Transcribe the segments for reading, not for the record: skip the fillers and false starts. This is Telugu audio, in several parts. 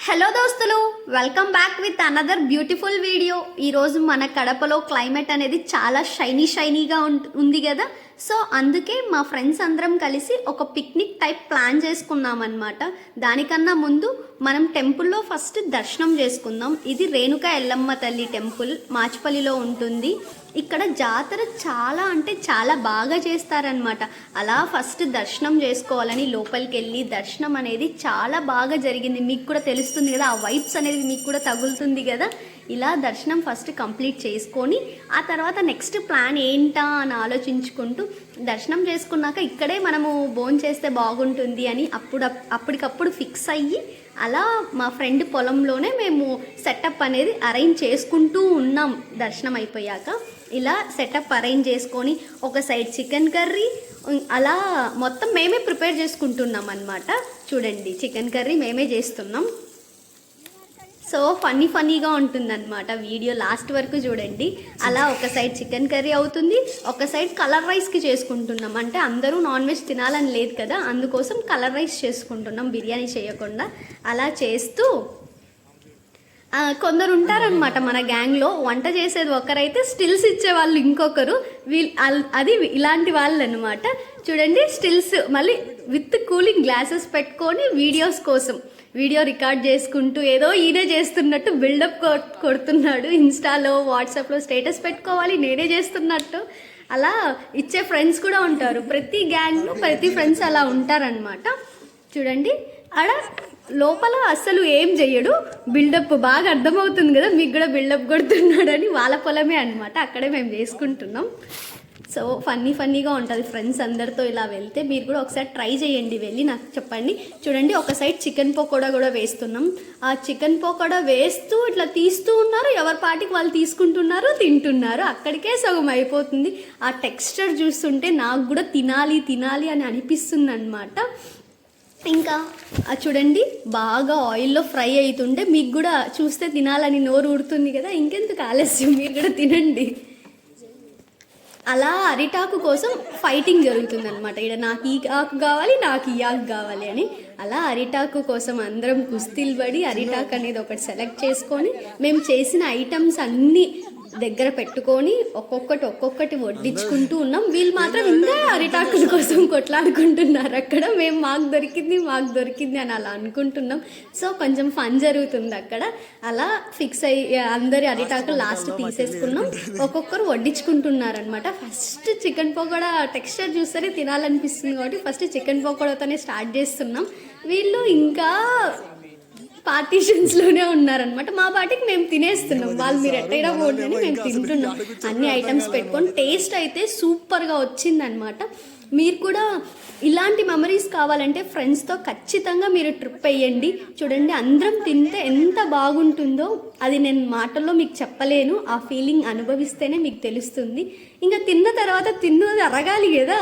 హలో దోస్తులు, welcome back with another beautiful video. ఈరోజు మన కడపలో క్లైమేట్ అనేది చాలా షైనీగా ఉంది కదా. సో అందుకే మా ఫ్రెండ్స్ అందరం కలిసి ఒక పిక్నిక్ టైప్ ప్లాన్ చేసుకున్నాం అనమాట. దానికన్నా ముందు మనం టెంపుల్లో ఫస్ట్ దర్శనం చేసుకుందాం. ఇది రేణుకా ఎల్లమ్మ తల్లి టెంపుల్ మాచిపల్లిలో ఉంటుంది. ఇక్కడ జాతర చాలా బాగా చేస్తారనమాట. అలా ఫస్ట్ దర్శనం చేసుకోవాలని లోపలికి వెళ్ళి దర్శనం అనేది చాలా బాగా జరిగింది. మీకు కూడా తెలుస్తుంది కదా, ఆ వైబ్స్ అనేది మీకు కూడా తగులుతుంది కదా. ఇలా దర్శనం ఫస్ట్ కంప్లీట్ చేసుకొని ఆ తర్వాత నెక్స్ట్ ప్లాన్ ఏంటా అని ఆలోచించుకుంటూ దర్శనం చేసుకున్నాక ఇక్కడే మనము భోజనం చేస్తే బాగుంటుంది అని అప్పటికప్పుడు ఫిక్స్ అయ్యి అలా మా ఫ్రెండ్ పొలంలోనే మేము సెటప్ అనేది అరేంజ్ చేసుకుంటూ ఉన్నాం. దర్శనం అయిపోయాక ఇలా సెటప్ అరేంజ్ చేసుకొని ఒక సైడ్ చికెన్ కర్రీ అలా మొత్తం మేమే ప్రిపేర్ చేసుకుంటున్నాం అన్నమాట. చూడండి, చికెన్ కర్రీ మేమే చేస్తున్నాం. సో ఫన్నీగా ఉంటుందన్నమాట. వీడియో లాస్ట్ వరకు చూడండి. అలా ఒక సైడ్ చికెన్ కర్రీ అవుతుంది, ఒక సైడ్ కలర్ రైస్కి చేసుకుంటున్నాం. అంటే అందరూ నాన్ వెజ్ తినాలని లేదు కదా, అందుకోసం కలర్ రైస్ చేసుకుంటున్నాం, బిర్యానీ చేయకుండా. అలా చేస్తూ కొందరు ఉంటారనమాట మన గ్యాంగ్లో, వంట చేసేది ఒకరైతే స్టిల్స్ ఇచ్చేవాళ్ళు ఇంకొకరు. అది ఇలాంటి వాళ్ళు అనమాట. చూడండి, స్టిల్స్ మళ్ళీ విత్ కూలింగ్ గ్లాసెస్ పెట్టుకొని వీడియోస్ కోసం వీడియో రికార్డ్ చేసుకుంటూ ఏదో ఈయనే చేస్తున్నట్టు బిల్డప్ కొడుతున్నాడు. ఇన్స్టాలో వాట్సాప్లో స్టేటస్ పెట్టుకోవాలి నేనే చేస్తున్నట్టు. అలా ఇచ్చే ఫ్రెండ్స్ కూడా ఉంటారు. ప్రతి గ్యాంగ్లో ప్రతి ఫ్రెండ్స్ అలా ఉంటారనమాట. చూడండి, ఆడ లోపల అస్సలు ఏం చెయ్యడు, బిల్డప్ బాగా అర్థమవుతుంది కదా మీకు కూడా, బిల్డప్ కొడుతున్నాడని. వాళ్ళ పొలమే అనమాట, అక్కడే మేము చేసుకుంటున్నాం. సో ఫన్నీగా ఉంటుంది ఫ్రెండ్స్ అందరితో ఇలా వెళ్తే. మీరు కూడా ఒకసారి ట్రై చేయండి, వెళ్ళి నాకు చెప్పండి. చూడండి, ఒక సైడ్ చికెన్ పకోడా కూడా వేస్తున్నాం. ఆ చికెన్ పకోడా వేస్తూ ఇట్లా తీస్తూ ఉన్నారు, ఎవరి పాటికి వాళ్ళు తీసుకుంటున్నారు, తింటున్నారు. అక్కడికే సగం అయిపోతుంది. ఆ టెక్స్చర్ చూస్తుంటే నాకు కూడా తినాలి అని అనిపిస్తుంది అనమాట. ఇంకా చూడండి, బాగా ఆయిల్లో ఫ్రై అవుతుంటే మీకు కూడా చూస్తే తినాలని నోరు ఊడుతుంది కదా. ఇంకెందుకు ఆలస్యం, మీరు కూడా తినండి. అలా అరిటాకు కోసం ఫైటింగ్ జరుగుతుంది అనమాట. ఇక్కడ నాకు ఈ ఆకు కావాలి, నాకు ఈ ఆకు కావాలి అని. అలా అరిటాకు కోసం అందరం కుస్తీలు పడి అరిటాకు అనేది ఒకటి సెలెక్ట్ చేసుకొని మేము చేసిన ఐటమ్స్ అన్నీ దగ్గర పెట్టుకొని ఒక్కొక్కటి వడ్డించుకుంటూ ఉన్నాం. వీళ్ళు మాత్రం ఇంకా అరిటాకుల కోసం కొట్లాడుకుంటున్నారు అక్కడ. మేము మాకు దొరికింది అని అలా అనుకుంటున్నాం. సో కొంచెం ఫన్ జరుగుతుంది అక్కడ. అలా ఫిక్స్ అయ్యి అందరి అరిటాకులు లాస్ట్ తీసేసుకున్నాం. ఒక్కొక్కరు వడ్డించుకుంటున్నారు అనమాట. ఫస్ట్ చికెన్ పకోడా టెక్స్చర్ చూస్తేనే తినాలనిపిస్తుంది కాబట్టి ఫస్ట్ చికెన్ పకోడాతోనే స్టార్ట్ చేస్తున్నాం. వీళ్ళు ఇంకా పార్టీషన్స్లోనే ఉన్నారనమాట. మా పాటికి మేము తినేస్తున్నాం, వాళ్ళు మీరు ఎట్టయినా పోండి మేము తింటున్నాం. అన్ని ఐటమ్స్ పెట్టుకొని టేస్ట్ అయితే సూపర్గా వచ్చిందనమాట. మీరు కూడా ఇలాంటి మెమరీస్ కావాలంటే ఫ్రెండ్స్తో ఖచ్చితంగా మీరు ట్రిప్ వేయండి. చూడండి, అందరం తింటే ఎంత బాగుంటుందో అది నేను మాటల్లో మీకు చెప్పలేను. ఆ ఫీలింగ్ అనుభవిస్తేనే మీకు తెలుస్తుంది. ఇంకా తిన్న తర్వాత తిన్నది అరగాలి కదా,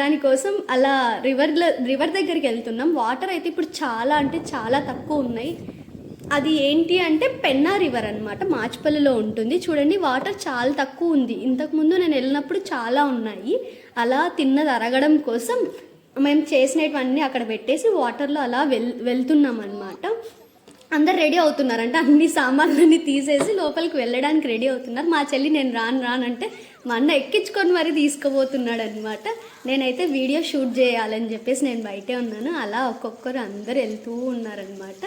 దానికోసం అలా రివర్ దగ్గరికి వెళ్తున్నాం. వాటర్ అయితే ఇప్పుడు చాలా తక్కువ ఉన్నాయి. అది ఏంటి అంటే పెన్నా రివర్ అనమాట, మాచిపల్లిలో ఉంటుంది. చూడండి, వాటర్ చాలా తక్కువ ఉంది. ఇంతకుముందు నేను వెళ్ళినప్పుడు చాలా ఉన్నాయి. అలా తిన్నది అరగడం కోసం మేము చేసినవన్నీ అక్కడ పెట్టేసి వాటర్లో అలా వెళ్తున్నాం అనమాట. అందరు రెడీ అవుతున్నారంటే అన్ని సామాన్లన్నీ తీసేసి లోపలికి వెళ్ళడానికి రెడీ అవుతున్నారు. మా చెల్లి నేను రానంటే మా అన్న ఎక్కించుకొని మరీ తీసుకుపోతున్నాడు అనమాట. నేనైతే వీడియో షూట్ చేయాలని చెప్పేసి నేను బయటే ఉన్నాను. అలా ఒక్కొక్కరు అందరు వెళ్తూ ఉన్నారనమాట.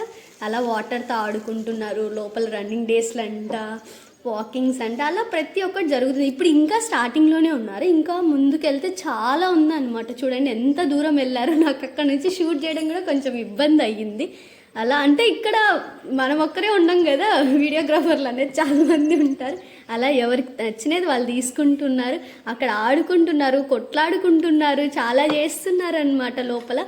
అలా వాటర్తో ఆడుకుంటున్నారు. లోపల రన్నింగ్ డేస్లు అంట, వాకింగ్స్ అంటే అలా ప్రతి ఒక్కటి జరుగుతుంది. ఇప్పుడు ఇంకా స్టార్టింగ్లోనే ఉన్నారు, ఇంకా ముందుకెళ్తే చాలా ఉందన్నమాట. చూడండి ఎంత దూరం వెళ్ళారో. నాకు అక్కడ నుంచి షూట్ చేయడం కూడా కొంచెం ఇబ్బంది అయ్యింది. అలా అంటే ఇక్కడ మనం ఒక్కరే ఉన్నాం కదా, వీడియోగ్రాఫర్లు అనేది చాలామంది ఉంటారు. అలా ఎవరికి నచ్చినది వాళ్ళు తీసుకుంటున్నారు, అక్కడ ఆడుకుంటున్నారు, కొట్లాడుకుంటున్నారు, చాలా చేస్తున్నారు అనమాట. లోపల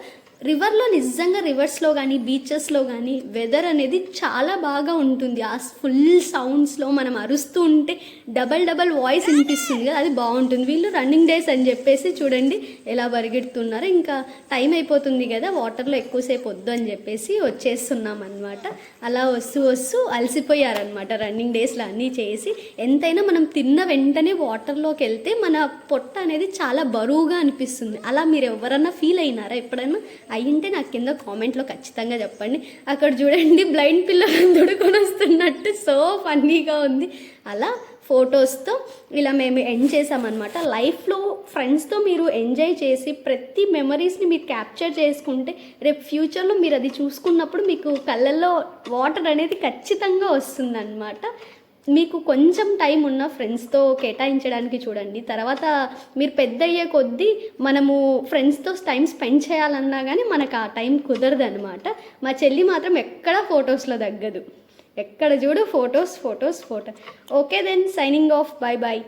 రివర్లో నిజంగా రివర్స్లో కానీ బీచెస్లో కానీ వెదర్ అనేది చాలా బాగా ఉంటుంది. ఆ ఫుల్ సౌండ్స్లో మనం అరుస్తూ ఉంటే డబల్ వాయిస్ వినిపిస్తుంది కదా, అది బాగుంటుంది. వీళ్ళు రన్నింగ్ డేస్ అని చెప్పేసి చూడండి ఎలా పరిగెడుతున్నారు. ఇంకా టైం అయిపోతుంది కదా, వాటర్లో ఎక్కువసేపు వద్దు అని చెప్పేసి వచ్చేస్తున్నాం అనమాట. అలా వస్తూ అలసిపోయారనమాట రన్నింగ్ డేస్లో అన్నీ చేసి. ఎంతైనా మనం తిన్న వెంటనే వాటర్లోకి వెళ్తే మన పొట్ట అనేది చాలా బరువుగా అనిపిస్తుంది. అలా మీరు ఎవరన్నా ఫీల్ అయినారా ఎప్పుడైనా? అయ్యింటే నాకు కింద కామెంట్లో ఖచ్చితంగా చెప్పండి. అక్కడ చూడండి బ్లైండ్ పిల్లలు దుడుకొని వస్తున్నట్టు సో ఫన్నీగా ఉంది. అలా ఫొటోస్తో ఇలా మేము ఎండ్ చేసామన్నమాట. లైఫ్లో ఫ్రెండ్స్తో మీరు ఎంజాయ్ చేసి ప్రతి మెమరీస్ని మీరు క్యాప్చర్ చేసుకుంటే రేపు ఫ్యూచర్లో మీరు అది చూసుకున్నప్పుడు మీకు కళ్ళల్లో వాటర్ అనేది ఖచ్చితంగా వస్తుందన్నమాట. మీకు కొంచెం టైం ఉన్న ఫ్రెండ్స్తో కేటాయించడానికి చూడండి. తర్వాత మీరు పెద్ద అయ్యే కొద్దీ మనము ఫ్రెండ్స్తో టైం స్పెండ్ చేయాలన్నా కానీ మనకు ఆ టైం కుదరదు అనమాట. మా చెల్లి మాత్రం ఎక్కడ ఫొటోస్లో తగ్గదు, ఎక్కడ చూడు photos. Okay then, signing off, bye bye.